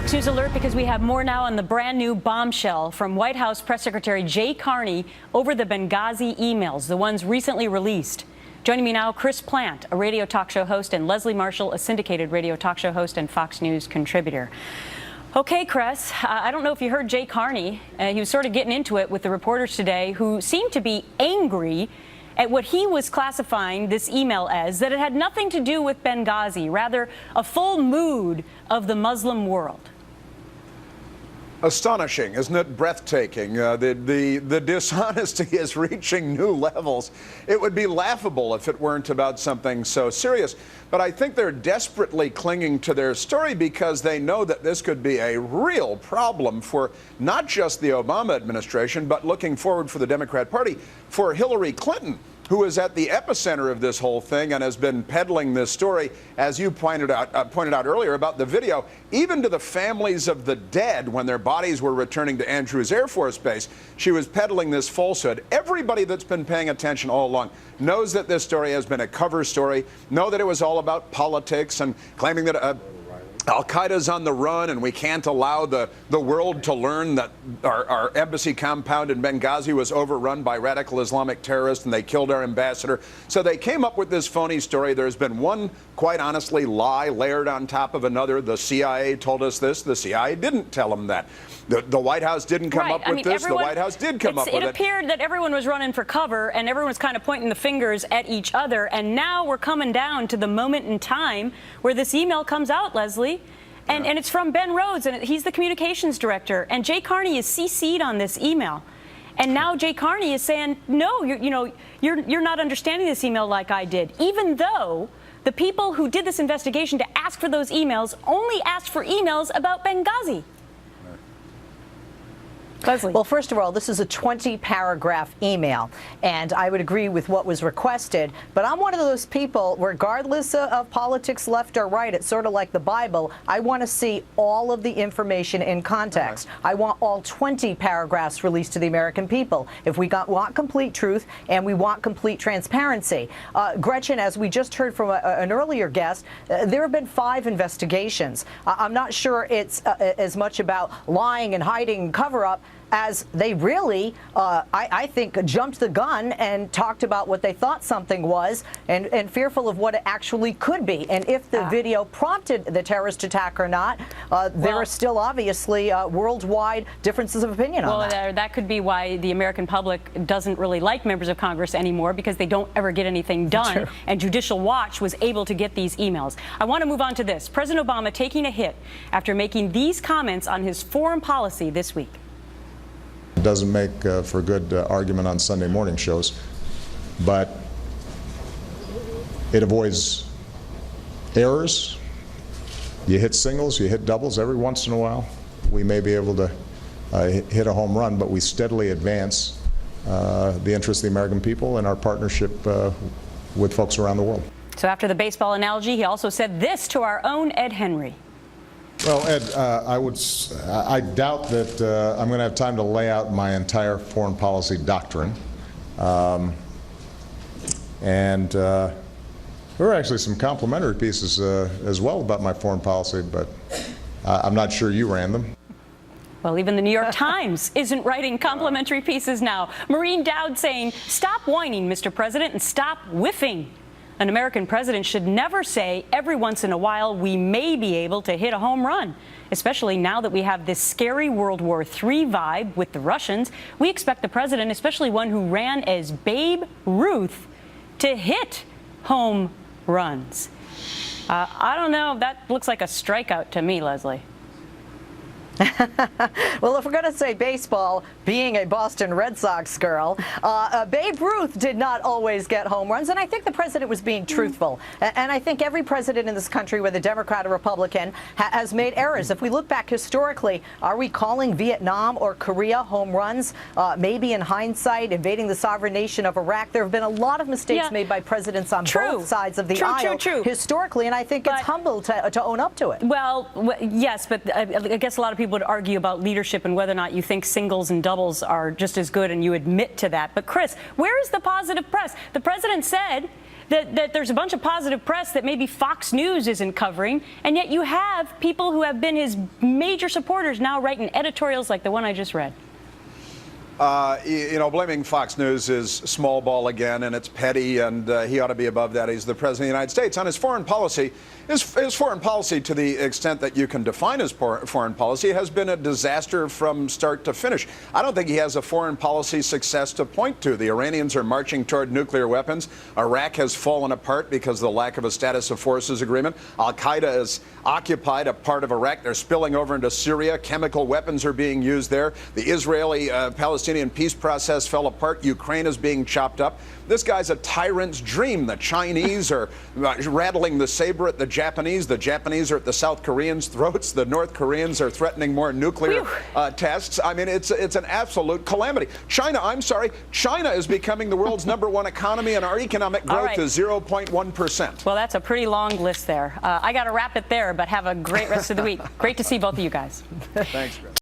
Fox News alert because we have more now on the brand new bombshell from White House Press Secretary Jay Carney over the Benghazi emails, the ones recently released. Joining me now, Chris Plant, a radio talk show host, and Leslie Marshall, a syndicated radio talk show host and Fox News contributor. Okay, Chris, I don't know if you heard Jay Carney. He was sort of getting into it with the reporters today who seemed to be angry at what he was classifying this email as, that it had nothing to do with Benghazi, rather a full mood of the Muslim world. Astonishing, isn't it? Breathtaking. The dishonesty is reaching new levels. It would be laughable if it weren't about something so serious. But I think they're desperately clinging to their story because they know that this could be a real problem for not just the Obama administration, but looking forward for the Democrat Party, for Hillary Clinton, who is at the epicenter of this whole thing and has been peddling this story, as you pointed out earlier about the video, even to the families of the dead when their bodies were returning to Andrews Air Force Base. She was peddling this falsehood. Everybody that's been paying attention all along knows that this story has been a cover story, know that it was all about politics and claiming that Al-Qaeda's on the run and we can't allow the world to learn that our embassy compound in Benghazi was overrun by radical Islamic terrorists and they killed our ambassador. So they came up with this phony story. There's been one, quite honestly, lie layered on top of another. The CIA told us this. The CIA didn't tell them that. The White House didn't come up with this. The White House did come up with it. It appeared that everyone was running for cover and everyone was kind of pointing the fingers at each other. And now we're coming down to the moment in time where this email comes out, Leslie. And it's from Ben Rhodes, and he's the communications director. And Jay Carney is CC'd on this email. And now Jay Carney is saying, no, you're not understanding this email like I did, even though the people who did this investigation to ask for those emails only asked for emails about Benghazi. Leslie. Well, first of all, this is a 20-paragraph email, and I would agree with what was requested, but I'm one of those people, regardless of politics left or right, it's sort of like the Bible, I want to see all of the information in context. I want all 20 paragraphs released to the American people. If we want complete truth and we want complete transparency. Gretchen, as we just heard from an earlier guest, there have been 5 investigations. I'm not sure it's as much about lying and hiding and cover-up as they really, I think, jumped the gun and talked about what they thought something was and fearful of what it actually could be. And if the video prompted the terrorist attack or not, there are still obviously worldwide differences of opinion on that. Well, that could be why the American public doesn't really like members of Congress anymore, because they don't ever get anything done. True. And Judicial Watch was able to get these emails. I want to move on to this. President Obama taking a hit after making these comments on his foreign policy this week. It doesn't make for a good argument on Sunday morning shows, but it avoids errors. You hit singles, you hit doubles. Every once in a while, we may be able to hit a home run, but we steadily advance the interests of the American people and our partnership with folks around the world. So after the baseball analogy, he also said this to our own Ed Henry. Well, Ed, I doubt that I'm going to have time to lay out my entire foreign policy doctrine. And there are actually some complimentary pieces as well about my foreign policy, but I'm not sure you ran them. Well, even the New York Times isn't writing complimentary pieces now. Maureen Dowd saying, stop whining, Mr. President, and stop whiffing. An American president should never say every once in a while we may be able to hit a home run, especially now that we have this scary World War III vibe with the Russians. We expect the president, especially one who ran as Babe Ruth, to hit home runs. I don't know. That looks like a strikeout to me, Leslie. Well, if we're going to say baseball, being a Boston Red Sox girl, Babe Ruth did not always get home runs, and I think the president was being truthful. And I think every president in this country, whether Democrat or Republican, has made errors. If we look back historically, are we calling Vietnam or Korea home runs? Maybe in hindsight, invading the sovereign nation of Iraq. There have been a lot of mistakes made by presidents on both sides of the aisle historically, and I think it's humble to own up to it. Well, yes, but I guess a lot of people would argue about leadership and whether or not you think singles and doubles are just as good, and you admit to that. But Chris, where is the positive press? The president said that there's a bunch of positive press that maybe Fox News isn't covering, and yet you have people who have been his major supporters now writing editorials like the one I just read. You know, blaming Fox News is small ball again, and it's petty, and he ought to be above that. He's the president of the United States. On his foreign policy, his foreign policy, to the extent that you can define his foreign policy, has been a disaster from start to finish. I don't think he has a foreign policy success to point to. The Iranians are marching toward nuclear weapons. Iraq has fallen apart because of the lack of a status of forces agreement. Al-Qaeda has occupied a part of Iraq. They're spilling over into Syria. Chemical weapons are being used there. The Israeli-Palestinian peace process fell apart. Ukraine is being chopped up. This guy's a tyrant's dream. The Chinese are rattling the saber at the Japanese. The Japanese are at the South Koreans' throats. The North Koreans are threatening more nuclear tests. I mean, it's an absolute calamity. China, I'm sorry, China is becoming the world's #1 economy, and our economic growth is 0.1%. Well, that's a pretty long list there. I got to wrap it there, but have a great rest of the week. Great to see both of you guys. Thanks, Chris.